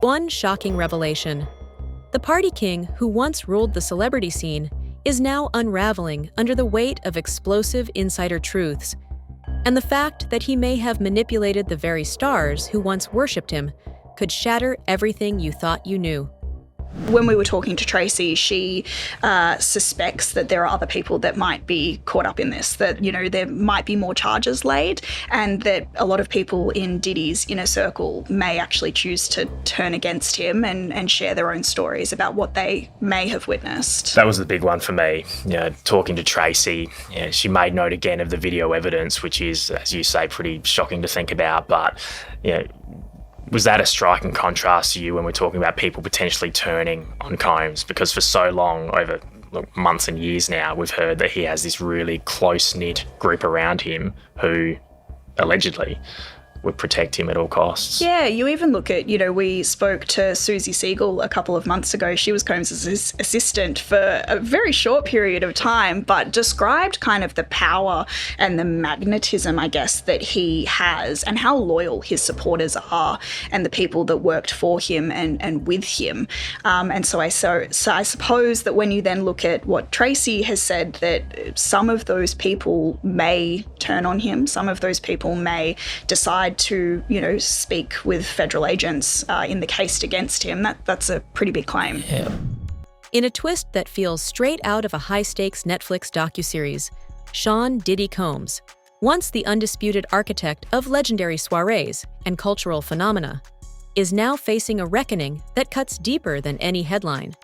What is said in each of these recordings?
One shocking revelation. The party king who once ruled the celebrity scene is now unraveling under the weight of explosive insider truths. And the fact that he may have manipulated the very stars who once worshipped him could shatter everything you thought you knew. When we were talking to Tracy, she suspects that there are other people that might be caught up in this, that, you know, there might be more charges laid, and that a lot of people in Diddy's inner circle may actually choose to turn against him and share their own stories about what they may have witnessed. That was the big one for me. You know, talking to Tracy, she made note again of the video evidence, which is, as you say, pretty shocking to think about, but, you know, was that a striking contrast to you when we're talking about people potentially turning on Combs? Because for so long, over months and years now, we've heard that he has this really close-knit group around him who, allegedly, would protect him at all costs. Yeah, you even look at, you know, we spoke to Susie Siegel a couple of months ago. She was Combs' assistant for a very short period of time, but described kind of the power and the magnetism, I guess, that he has and how loyal his supporters are and the people that worked for him and with him. And so I suppose that when you then look at what Tracy has said, that some of those people may turn on him, some of those people may decide to, you know, speak with federal agents in the case against him, that's a pretty big claim. Yeah. In a twist that feels straight out of a high-stakes Netflix docuseries, Sean Diddy Combs, once the undisputed architect of legendary soirees and cultural phenomena, is now facing a reckoning that cuts deeper than any headline.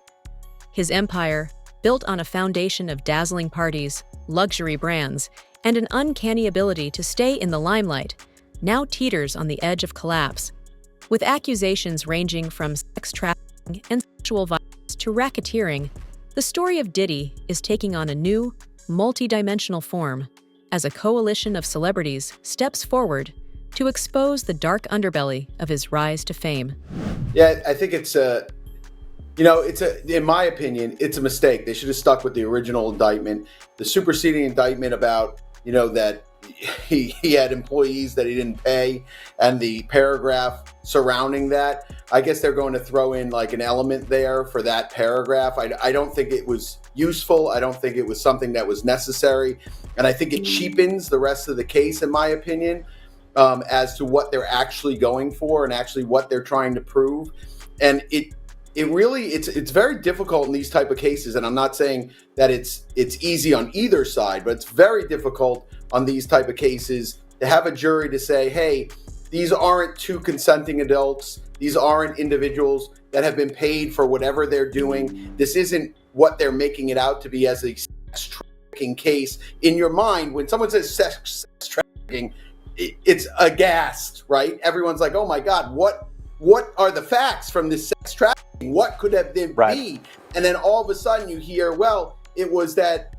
His empire, built on a foundation of dazzling parties, luxury brands, and an uncanny ability to stay in the limelight, now teeters on the edge of collapse. With accusations ranging from sex trafficking and sexual violence to racketeering, the story of Diddy is taking on a new, multi-dimensional form as a coalition of celebrities steps forward to expose the dark underbelly of his rise to fame. Yeah, I think it's in my opinion, it's a mistake. They should have stuck with the original indictment, the superseding indictment about, you know, that he had employees that he didn't pay, and the paragraph surrounding that. I guess they're going to throw in like an element there for that paragraph. I don't think it was useful. I don't think it was something that was necessary. And I think it cheapens the rest of the case, in my opinion, as to what they're actually going for and actually what they're trying to prove. And it's very difficult in these type of cases. And I'm not saying that it's easy on either side, but it's very difficult on these type of cases to have a jury to say, hey, these aren't two consenting adults. These aren't individuals that have been paid for whatever they're doing. This isn't what they're making it out to be as a sex trafficking case. In your mind, when someone says sex trafficking, it's aghast, right? Everyone's like, oh my God, what are the facts from this sex trafficking? What could have been be? And then all of a sudden you hear, well, it was that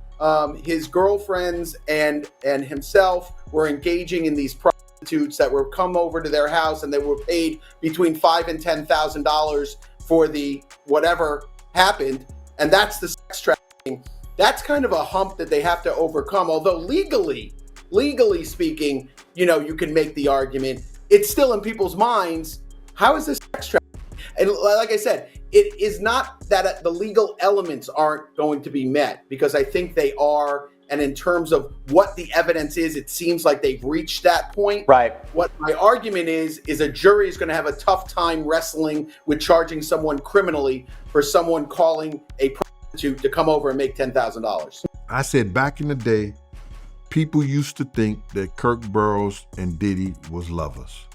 his girlfriends and himself were engaging in these prostitutes that were come over to their house, and they were paid between $5,000 and $10,000 for the whatever happened, and that's the sex trafficking. That's kind of a hump that they have to overcome. Although legally speaking, you know, you can make the argument. It's still in people's minds. How is this sex trafficking? And like I said, it is not that the legal elements aren't going to be met, because I think they are. And in terms of what the evidence is, it seems like they've reached that point. Right. What my argument is a jury is going to have a tough time wrestling with charging someone criminally for someone calling a prostitute to come over and make $10,000. I said back in the day, people used to think that Kirk Burroughs and Diddy was lovers,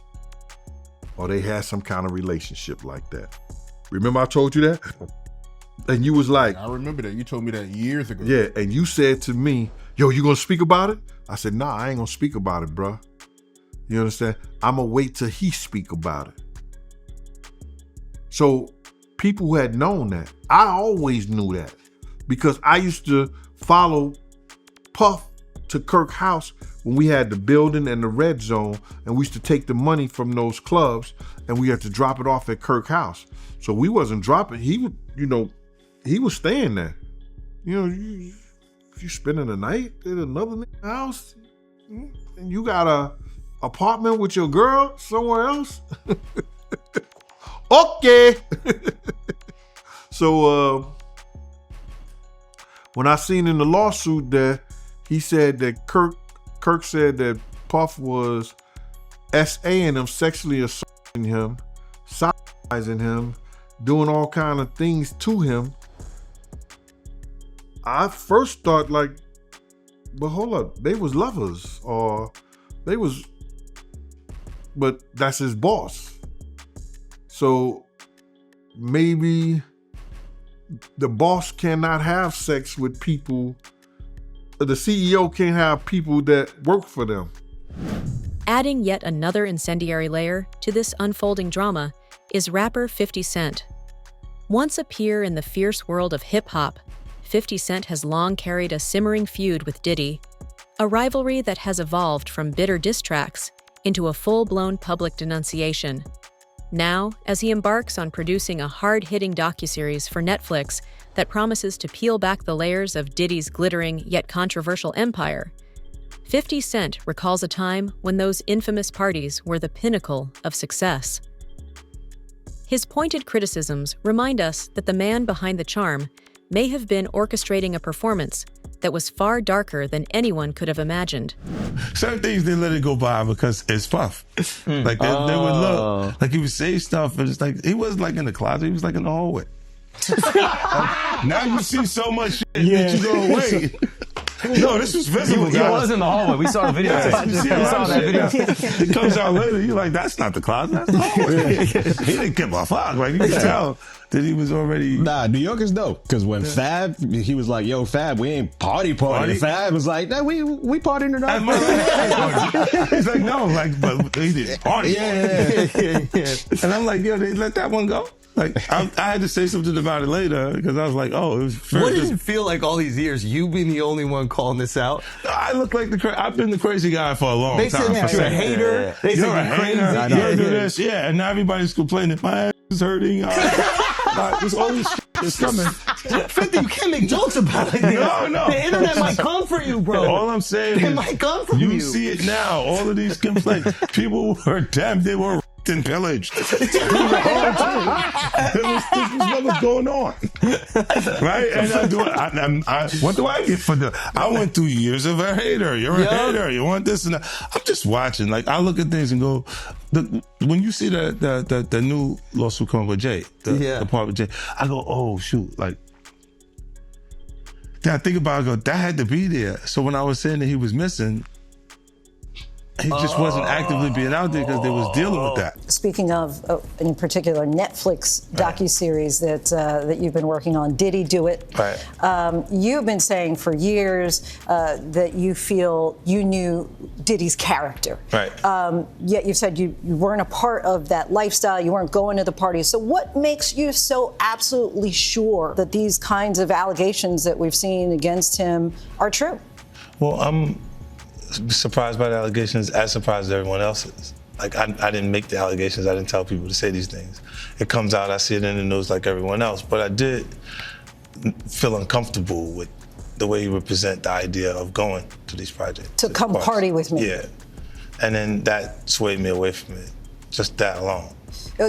or they had some kind of relationship like that. Remember I told you that? And you was like, I remember that. You told me that years ago. Yeah, and you said to me, yo, you gonna speak about it? I said, nah, I ain't gonna speak about it, bro. You understand? I'm gonna wait till he speak about it. So people who had known that, I always knew that, because I used to follow Puff to Kirk's house when we had the building and the red zone, and we used to take the money from those clubs and we had to drop it off at Kirk's house. So we wasn't dropping, he would, you know, he was staying there. You know, if you spending the night at another house and you got a apartment with your girl somewhere else, Okay. So when I seen in the lawsuit that he said that Kirk said that Puff was SAing him, sexually assaulting him, sodomizing him, doing all kind of things to him, I first thought like, but hold up, they was lovers or they was, but that's his boss. So maybe the boss cannot have sex with people. The CEO can't have people that work for them. Adding yet another incendiary layer to this unfolding drama is rapper 50 Cent. Once a peer in the fierce world of hip-hop, 50 Cent has long carried a simmering feud with Diddy, a rivalry that has evolved from bitter diss tracks into a full-blown public denunciation. Now, as he embarks on producing a hard-hitting docuseries for Netflix that promises to peel back the layers of Diddy's glittering yet controversial empire, 50 Cent recalls a time when those infamous parties were the pinnacle of success. His pointed criticisms remind us that the man behind the charm may have been orchestrating a performance that was far darker than anyone could have imagined. Certain things they let it go by because it's Puff. Like they would look, like he would say stuff, and it's like he wasn't like in the closet, he was like in the hallway. Now you see so much shit that you go, wait. No, this was visible. He was in the hallway. We saw the video. We saw that video. It comes out later. You're like, that's not the closet. That's the hallway. He didn't give a fuck. Like you could tell that he was already. Nah, New York is dope. Because when Fab, he was like, "Yo, Fab, we ain't party. Fab was like, "Nah, we partying tonight." He's like, no, like, but he didn't party. Yeah. And I'm like, yo, they let that one go. Like, I had to say something about it later because I was like, oh, it was fair. What does it feel like all these years, you being the only one calling this out? I look like I've been the crazy guy for a long time. They said you're a hater. They said you're crazy. You're do this. Yeah, and now everybody's complaining. My ass is hurting. This all this shit is coming. 50, you can't make jokes about it. No. The internet might come for you, bro. All I'm saying is, it might come from you. You see it now. All of these complaints. People were damned. They were and pillaged. This was what was going on, right? And what do I get for the? I went through years of a hater. You're a hater. You want this and that. I'm just watching. Like I look at things and go, when you see the new lawsuit coming with Jay, the part with Jay, I go, oh shoot, like. Then I think about it, I go, that had to be there. So when I was saying that he was missing, he just wasn't actively being out there because they was dealing with that. Speaking of, in particular, Netflix docuseries that you've been working on, Diddy Do It. Right. You've been saying for years that you feel you knew Diddy's character. Right. Yet you've said you weren't a part of that lifestyle, you weren't going to the parties. So what makes you so absolutely sure that these kinds of allegations that we've seen against him are true? Well, I'm surprised by the allegations, as surprised as everyone else is. Like, I didn't make the allegations. I didn't tell people to say these things. It comes out, I see it in the news like everyone else. But I did feel uncomfortable with the way he would present the idea of going to these projects. To come party with me. Yeah. And then that swayed me away from it, just that alone.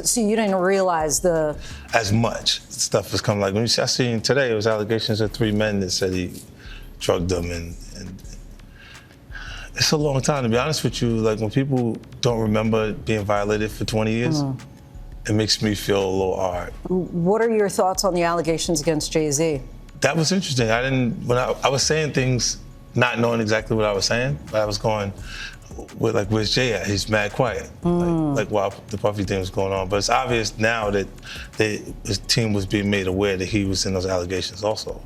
So you didn't realize as much stuff was coming. Like, when I seen today, it was allegations of 3 men that said he drugged them and it's a long time, to be honest with you. Like, when people don't remember being violated for 20 years, it makes me feel a little hard. What are your thoughts on the allegations against Jay-Z? That was interesting. When I was saying things, not knowing exactly what I was saying, but I was going, where's Jay at? He's mad quiet. Like while the Puffy thing was going on. But it's obvious now that his team was being made aware that he was in those allegations also.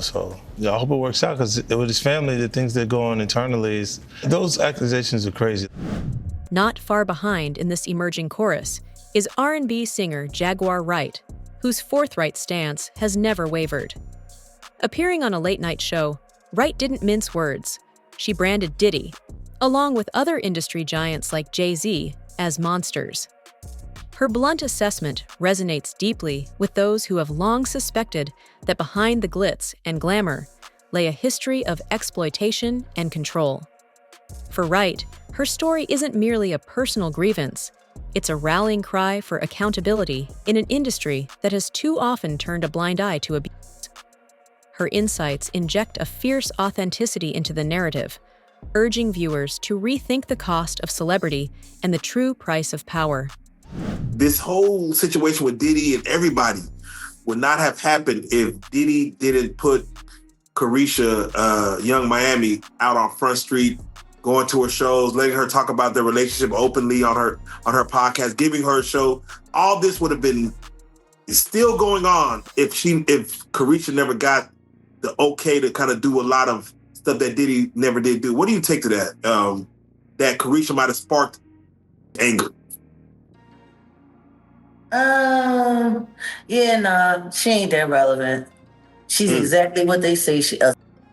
So I hope it works out, because with his family, the things that go on internally, those accusations are crazy. Not far behind in this emerging chorus is R&B singer Jaguar Wright, whose forthright stance has never wavered. Appearing on a late-night show, Wright didn't mince words. She branded Diddy, along with other industry giants like Jay-Z, as monsters. Her blunt assessment resonates deeply with those who have long suspected that behind the glitz and glamour lay a history of exploitation and control. For Wright, her story isn't merely a personal grievance, It's a rallying cry for accountability in an industry that has too often turned a blind eye to abuse. Her insights inject a fierce authenticity into the narrative, urging viewers to rethink the cost of celebrity and the true price of power. This whole situation with Diddy and everybody would not have happened if Diddy didn't put Carisha, Young Miami, out on Front Street, going to her shows, letting her talk about their relationship openly on her podcast, giving her a show. All this would have been still going on if Carisha never got the okay to kind of do a lot of stuff that Diddy never did do. What do you take to that? That Carisha might have sparked anger. Yeah, nah, she ain't that relevant. She's exactly what they say.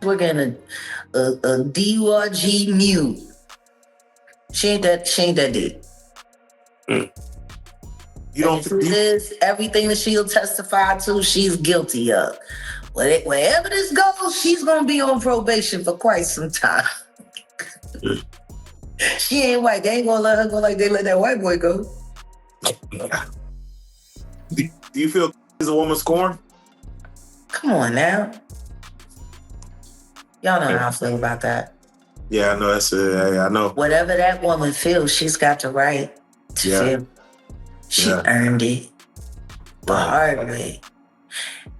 We're getting a DYG mute. She ain't that deep. You don't think this? Everything that she'll testify to, she's guilty of. Wherever this goes, she's gonna be on probation for quite some time. She ain't white. They ain't gonna let her go like they let that white boy go. Do you feel is a woman scorned? Come on now. Y'all know how I feel about that. Yeah, I know. I know. Whatever that woman feels, she's got the right to feel. She earned it the hard way.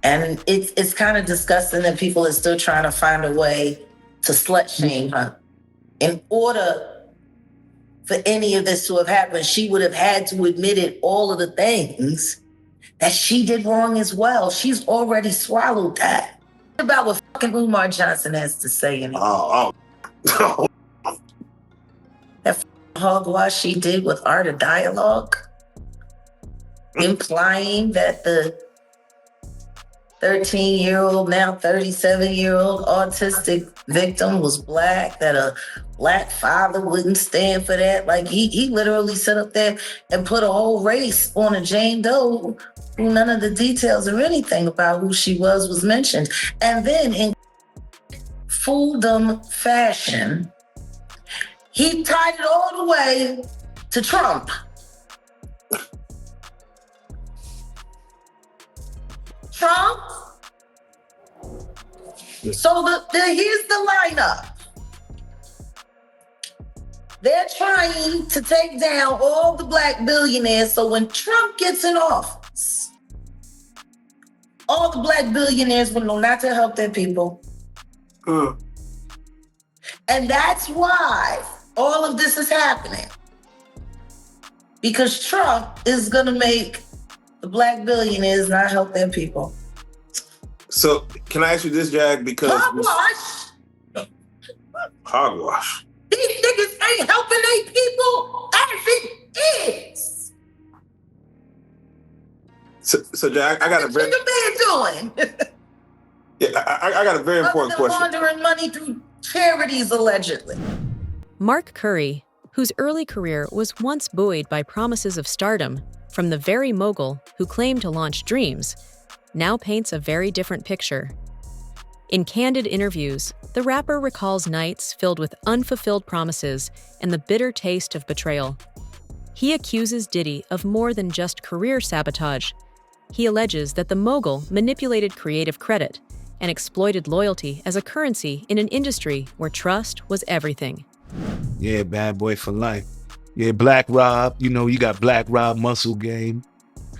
And it's kind of disgusting that people are still trying to find a way to slut shame her. In order for any of this to have happened, she would have had to admit it, all of the things that she did wrong as well. She's already swallowed that. About what fucking Umar Johnson has to say in it. That hogwash she did with Art of Dialogue, implying that the 13-year-old, now 37-year-old autistic victim was black, that a black father wouldn't stand for that. Like he literally set up there and put a whole race on a Jane Doe who none of the details or anything about who she was mentioned. And then in fooldom fashion, he tied it all the way to Trump. Trump. So here's the lineup. They're trying to take down all the black billionaires, so when Trump gets in office, all the black billionaires will know not to help their people. And that's why all of this is happening. Because Trump is gonna make the black billionaires not help their people. So can I ask you this, Jag? Because hogwash. These niggas ain't helping their people as it is. So Jag, I got a very doing. I got a very important question. Laundering money through charities, allegedly. Mark Curry, whose early career was once buoyed by promises of stardom from the very mogul who claimed to launch dreams, now paints a very different picture. In candid interviews, the rapper recalls nights filled with unfulfilled promises and the bitter taste of betrayal. He accuses Diddy of more than just career sabotage. He alleges that the mogul manipulated creative credit and exploited loyalty as a currency in an industry where trust was everything. Yeah, bad boy for life. Yeah, Black Rob, you got Black Rob Muscle Game.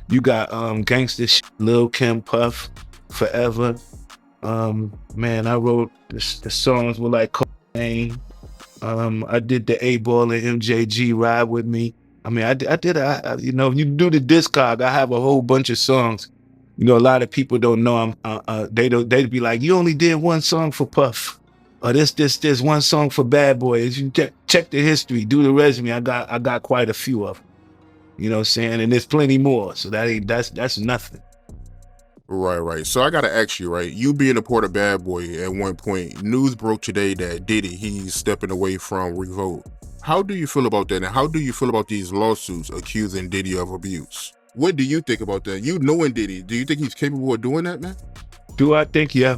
You got Gangsta Lil Kim Puff, Forever. Man, I wrote the songs with like Cocaine. I did the A-Ball and MJG Ride With Me. I mean, I did, if you do the discog, I have a whole bunch of songs. A lot of people don't know they'd be like, you only did one song for Puff. Or there's one song for Bad Boy. As you check the history, do the resume, I got quite a few of them. You know what I'm saying? And there's plenty more. So that's nothing. Right. So I gotta ask you, right? You being a part of Bad Boy at one point, news broke today that Diddy, he's stepping away from Revolt. How do you feel about that? And how do you feel about these lawsuits accusing Diddy of abuse? What do you think about that? You knowing Diddy, do you think he's capable of doing that, man? Do I think? Yeah.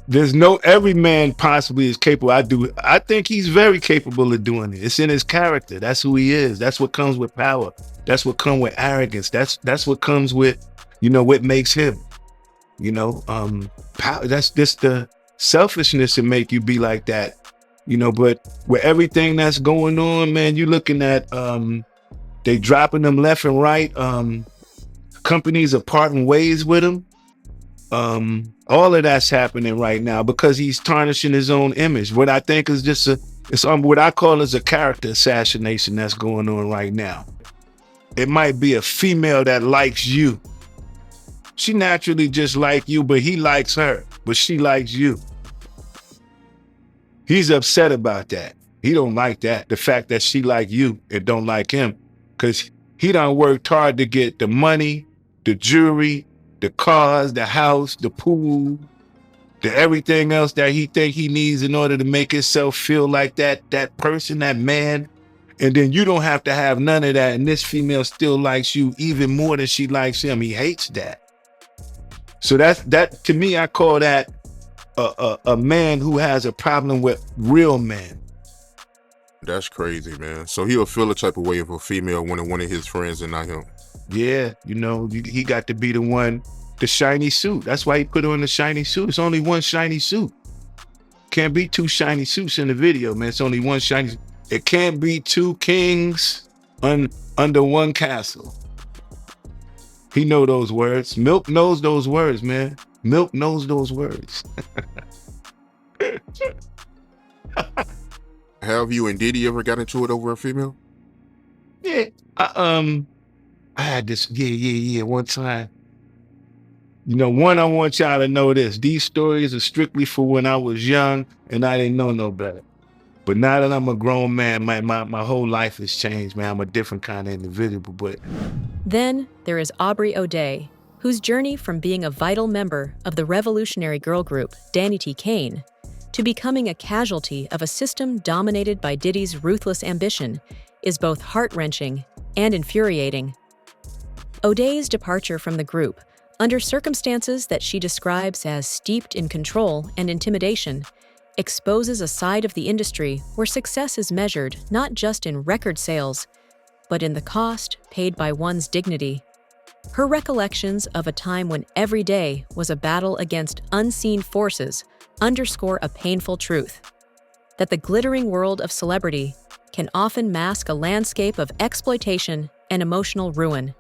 there's no, every man possibly is capable. I think he's very capable of doing it. It's in his character. That's who he is. That's what comes with power. That's what comes with arrogance. That's what comes with, what makes him, power. That's just the selfishness to make you be like that, but with everything that's going on, man, you're looking at, they dropping them left and right. Companies are parting ways with him. All of that's happening right now because he's tarnishing his own image. What I think is just it's what I call as a character assassination that's going on right now. It might be a female that likes you. She naturally just like you, but he likes her, but she likes you. He's upset about that. He don't like that. The fact that she like you and don't like him, because he done worked hard to get the money, the jewelry, the cars, the house, the pool, the everything else that he think he needs in order to make himself feel like that person, that man. And then you don't have to have none of that. And this female still likes you even more than she likes him. He hates that. So that to me, I call that a man who has a problem with real men. That's crazy, man. So he'll feel a type of way if a female wanted one of his friends and not him. Yeah, he got to be the one, the shiny suit. That's why he put on the shiny suit. It's only one shiny suit. Can't be two shiny suits in the video, man. It's only one shiny. It can't be two kings under one castle. He know those words. Milk knows those words, man. Milk knows those words. Have you and Diddy ever got into it over a female? Yeah, I had this, one time. I want y'all to know this. These stories are strictly for when I was young and I didn't know no better. But now that I'm a grown man, my whole life has changed, man. I'm a different kind of individual, but... Then there is Aubrey O'Day, whose journey from being a vital member of the revolutionary girl group Danity Kane to becoming a casualty of a system dominated by Diddy's ruthless ambition is both heart-wrenching and infuriating. O'Day's departure from the group, under circumstances that she describes as steeped in control and intimidation, exposes a side of the industry where success is measured not just in record sales, but in the cost paid by one's dignity. Her recollections of a time when every day was a battle against unseen forces underscore a painful truth: that the glittering world of celebrity can often mask a landscape of exploitation and emotional ruin.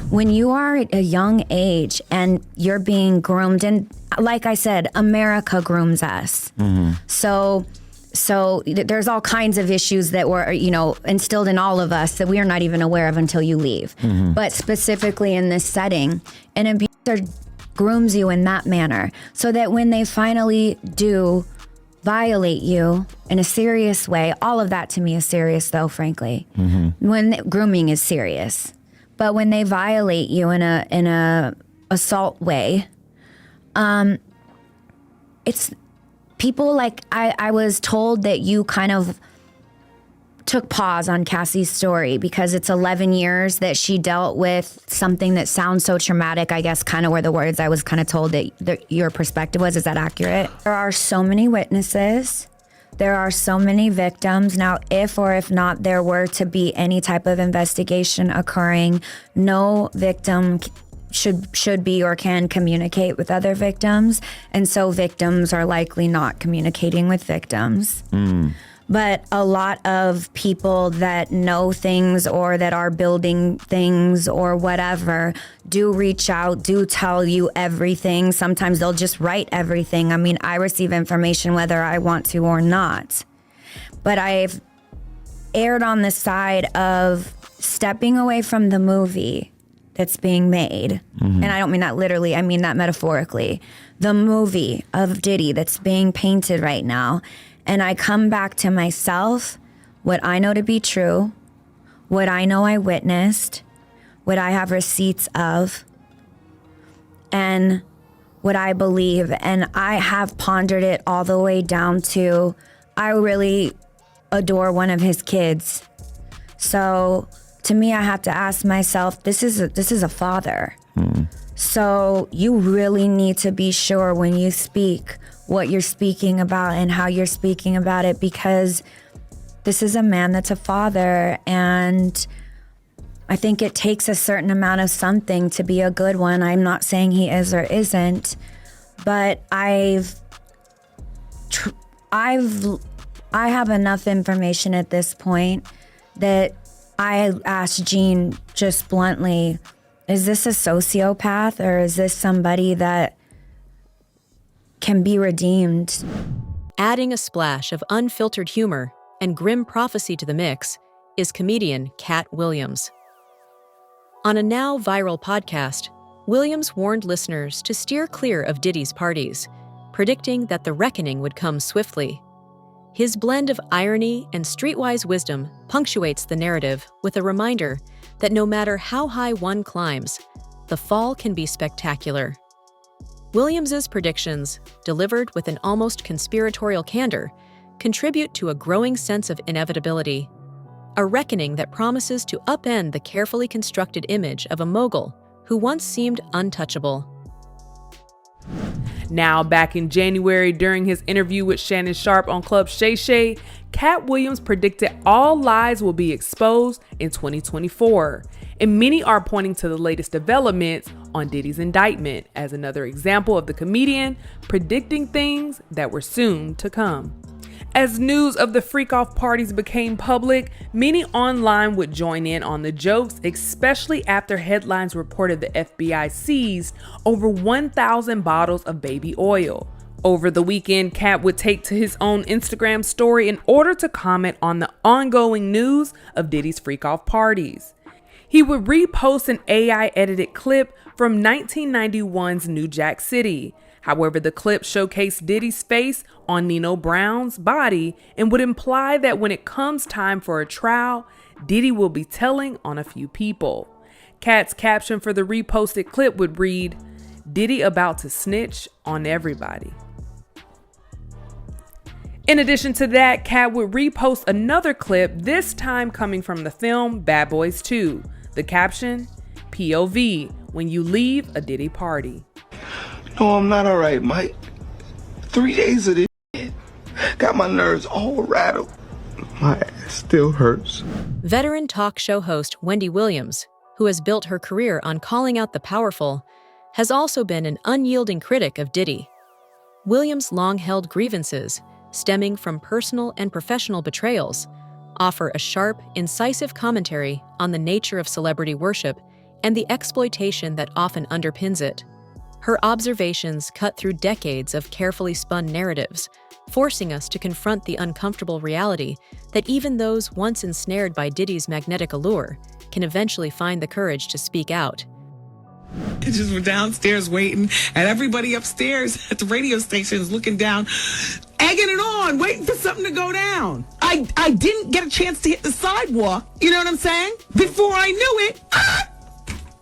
When you are at a young age and you're being groomed, and like I said, America grooms us. Mm-hmm. So there's all kinds of issues that were, instilled in all of us that we are not even aware of until you leave. Mm-hmm. But specifically in this setting, an abuser grooms you in that manner so that when they finally do violate you in a serious way, all of that to me is serious though, frankly. Mm-hmm. When grooming is serious. But when they violate you in a assault way, it's people like I was told that you kind of took pause on Cassie's story because it's 11 years that she dealt with something that sounds so traumatic. I guess kind of were the words I was kind of told that your perspective was. Is that accurate? There are so many witnesses. There are so many victims. Now, if or if not there were to be any type of investigation occurring, no victim should be or can communicate with other victims. And so victims are likely not communicating with victims. Mm. But a lot of people that know things or that are building things or whatever do reach out, do tell you everything. Sometimes they'll just write everything. I mean, I receive information whether I want to or not. But I've erred on the side of stepping away from the movie that's being made. Mm-hmm. And I don't mean that literally, I mean that metaphorically. The movie of Diddy that's being painted right now. And I come back to myself, what I know to be true, what I know I witnessed, what I have receipts of, and what I believe. And I have pondered it all the way down to, I really adore one of his kids. So to me, I have to ask myself, this is a father. Mm. So you really need to be sure when you speak what you're speaking about and how you're speaking about it, because this is a man that's a father, and I think it takes a certain amount of something to be a good one. I'm not saying he is or isn't, but I have enough information at this point that I asked Jean just bluntly, is this a sociopath or is this somebody that can be redeemed? Adding a splash of unfiltered humor and grim prophecy to the mix is comedian Cat Williams. On a now viral podcast, Williams warned listeners to steer clear of Diddy's parties, predicting that the reckoning would come swiftly. His blend of irony and streetwise wisdom punctuates the narrative with a reminder that no matter how high one climbs, the fall can be spectacular. Williams's predictions, delivered with an almost conspiratorial candor, contribute to a growing sense of inevitability, a reckoning that promises to upend the carefully constructed image of a mogul who once seemed untouchable. Now, back in January, during his interview with Shannon Sharpe on Club Shay Shay, Cat Williams predicted all lies will be exposed in 2024. And many are pointing to the latest developments on Diddy's indictment as another example of the comedian predicting things that were soon to come. As news of the freak-off parties became public, many online would join in on the jokes, especially after headlines reported the FBI seized over 1,000 bottles of baby oil. Over the weekend, Cat would take to his own Instagram story in order to comment on the ongoing news of Diddy's freak-off parties. He would repost an AI-edited clip from 1991's New Jack City. However, the clip showcased Diddy's face on Nino Brown's body and would imply that when it comes time for a trial, Diddy will be telling on a few people. Cat's caption for the reposted clip would read, "Diddy about to snitch on everybody." In addition to that, Cat would repost another clip, this time coming from the film Bad Boys 2. The caption, "POV, when you leave a Diddy party." No, I'm not all right, Mike. 3 days of this shit got my nerves all rattled. My ass still hurts. Veteran talk show host Wendy Williams, who has built her career on calling out the powerful, has also been an unyielding critic of Diddy. Williams' long-held grievances, stemming from personal and professional betrayals, offer a sharp, incisive commentary on the nature of celebrity worship and the exploitation that often underpins it. Her observations cut through decades of carefully spun narratives, forcing us to confront the uncomfortable reality that even those once ensnared by Diddy's magnetic allure can eventually find the courage to speak out. I just were downstairs waiting, and everybody upstairs at the radio station is looking down, egging it on, waiting for something to go down. I didn't get a chance to hit the sidewalk, you know what I'm saying? Before I knew it,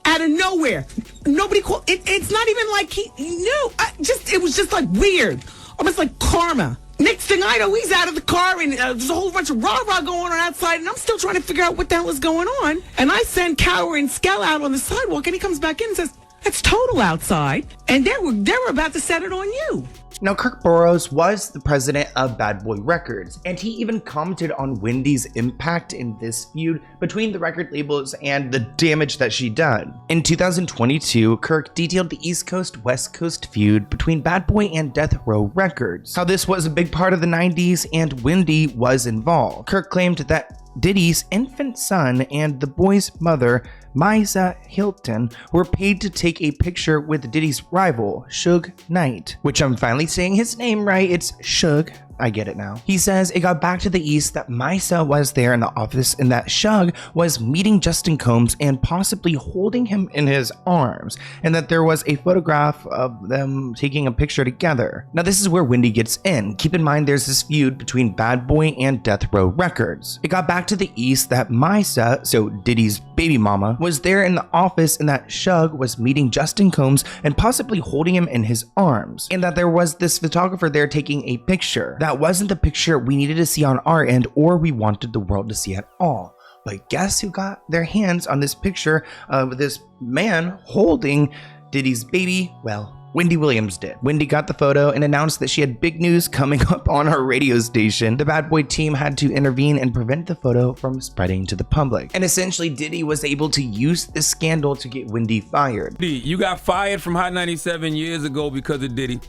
out of nowhere. Nobody called. It's not even like he knew. It was just like weird. Almost like karma. Next thing I know, he's out of the car and there's a whole bunch of rah-rah going on outside, and I'm still trying to figure out what the hell is going on. And I send Cower and Skell out on the sidewalk, and he comes back in and says, "It's Total outside, and they were about to set it on you." Now, Kirk Burroughs was the president of Bad Boy Records, and he even commented on Wendy's impact in this feud between the record labels and the damage that she done. In 2022, Kirk detailed the East Coast-West Coast feud between Bad Boy and Death Row Records, how this was a big part of the 90s and Wendy was involved. Kirk claimed that Diddy's infant son and the boy's mother, Misa Hilton, were paid to take a picture with Diddy's rival, Suge Knight, which I'm finally saying his name right, it's Suge. I get it now. He says it got back to the East that Misa was there in the office and that Suge was meeting Justin Combs and possibly holding him in his arms, and that there was a photograph of them taking a picture together. Now this is where Wendy gets in. Keep in mind there's this feud between Bad Boy and Death Row Records. It got back to the East that Misa, so Diddy's baby mama, was there in the office and that Suge was meeting Justin Combs and possibly holding him in his arms, and that there was this photographer there taking a picture. That wasn't the picture we needed to see on our end or we wanted the world to see at all. But guess who got their hands on this picture of this man holding Diddy's baby, well, Wendy Williams did. Wendy got the photo and announced that she had big news coming up on her radio station. The Bad Boy team had to intervene and prevent the photo from spreading to the public. And essentially, Diddy was able to use this scandal to get Wendy fired. You got fired from Hot 97 years ago because of Diddy.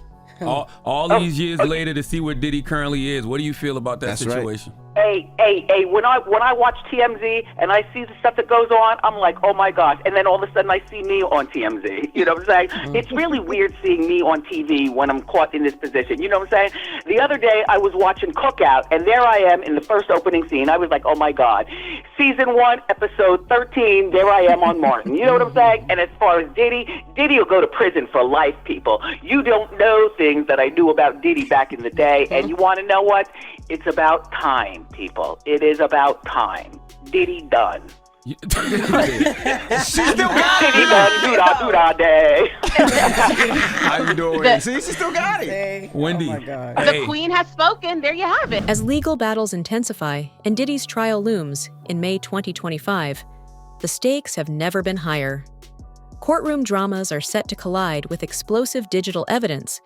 All these years later to see where Diddy currently is. What do you feel about that situation? Hey, when I watch TMZ and I see the stuff that goes on, I'm like, oh my gosh. And then all of a sudden I see me on TMZ. You know what I'm saying? It's really weird seeing me on TV when I'm caught in this position. You know what I'm saying? The other day I was watching Cookout, and there I am in the first opening scene. I was like, oh my God. Season 1, episode 13, there I am on Martin. You know what I'm saying? And as far as Diddy will go to prison for life, people. You don't know things that I knew about Diddy back in the day, and you want to know what? It's about time, people. It is about time. Diddy done. She still got Diddy done, do-da day. How you doing? See, she still got it. Wendy. Oh my God. The queen has spoken. There you have it. As legal battles intensify and Diddy's trial looms in May 2025, the stakes have never been higher. Courtroom dramas are set to collide with explosive digital evidence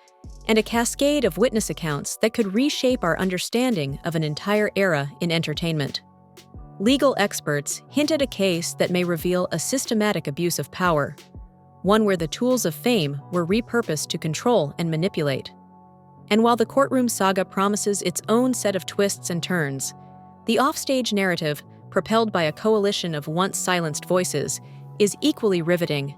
and a cascade of witness accounts that could reshape our understanding of an entire era in entertainment. Legal experts hint at a case that may reveal a systematic abuse of power, one where the tools of fame were repurposed to control and manipulate. And while the courtroom saga promises its own set of twists and turns, the offstage narrative, propelled by a coalition of once silenced voices, is equally riveting.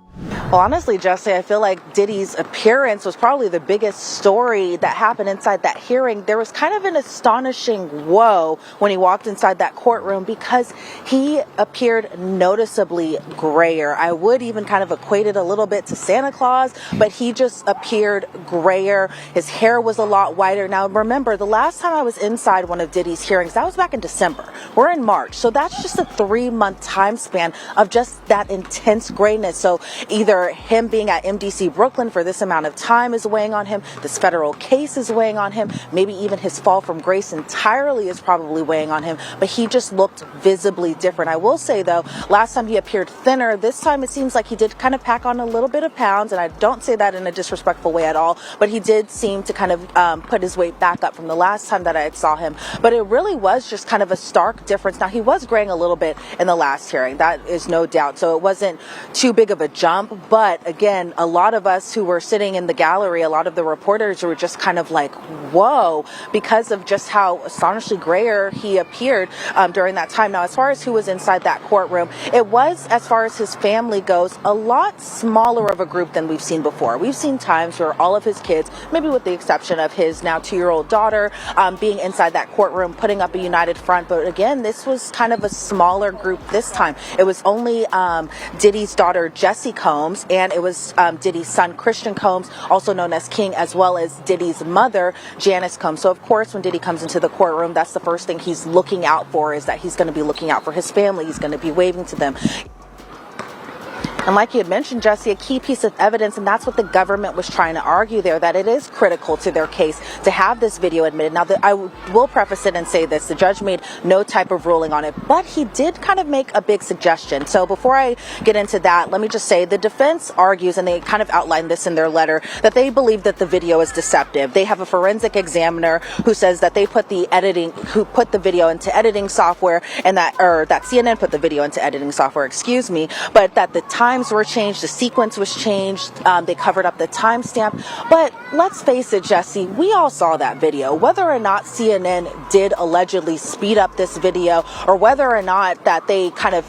Well, honestly, Jesse, I feel like Diddy's appearance was probably the biggest story that happened inside that hearing. There was kind of an astonishing whoa when he walked inside that courtroom because he appeared noticeably grayer. I would even kind of equate it a little bit to Santa Claus, but he just appeared grayer. His hair was a lot whiter. Now, remember, the last time I was inside one of Diddy's hearings, that was back in December. We're in March, so that's just a 3-month time span of just that intense grayness. So either him being at MDC Brooklyn for this amount of time is weighing on him, this federal case is weighing on him, maybe even his fall from grace entirely is probably weighing on him, but he just looked visibly different. I will say, though, last time he appeared thinner. This time it seems like he did kind of pack on a little bit of pounds, and I don't say that in a disrespectful way at all, but he did seem to kind of put his weight back up from the last time that I saw him. But it really was just kind of a stark difference. Now, he was graying a little bit in the last hearing, that is no doubt, so it wasn't too big of a jump. But again, a lot of us who were sitting in the gallery, a lot of the reporters were just kind of like, whoa, because of just how astonishingly grayer he appeared during that time. Now, as far as who was inside that courtroom, it was, as far as his family goes, a lot smaller of a group than we've seen before. We've seen times where all of his kids, maybe with the exception of his now 2-year-old daughter, being inside that courtroom, putting up a united front. But again, this was kind of a smaller group this time. It was only Diddy's daughter, Jessie Combs, and it was Diddy's son, Christian Combs, also known as King, as well as Diddy's mother, Janice Combs. So, of course, when Diddy comes into the courtroom, that's the first thing he's looking out for, is that he's going to be looking out for his family. He's going to be waving to them. And like you had mentioned, Jesse, a key piece of evidence, and that's what the government was trying to argue there, that it is critical to their case to have this video admitted. Now, I will preface it and say this. The judge made no type of ruling on it, but he did kind of make a big suggestion. So before I get into that, let me just say the defense argues, and they kind of outlined this in their letter, that they believe that the video is deceptive. They have a forensic examiner who says that they put the video into editing software, and that CNN put the video into editing software, but that the times were changed, the sequence was changed, they covered up the timestamp. But let's face it, Jesse, we all saw that video. Whether or not CNN did allegedly speed up this video, or whether or not that they kind of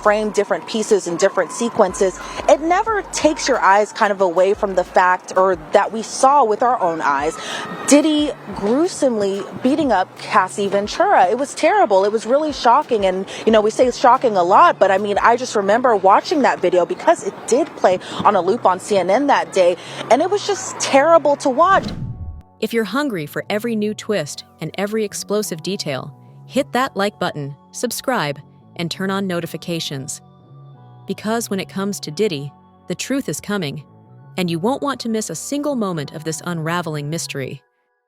framed different pieces in different sequences, it never takes your eyes kind of away from the fact, or that we saw with our own eyes, Diddy gruesomely beating up Cassie Ventura. It was terrible. It was really shocking. And, you know, we say it's shocking a lot, but I mean, I just remember watching that video because it did play on a loop on CNN that day, and it was just terrible to watch. If you're hungry for every new twist and every explosive detail, hit that like button, subscribe, and turn on notifications. Because when it comes to Diddy, the truth is coming, and you won't want to miss a single moment of this unraveling mystery.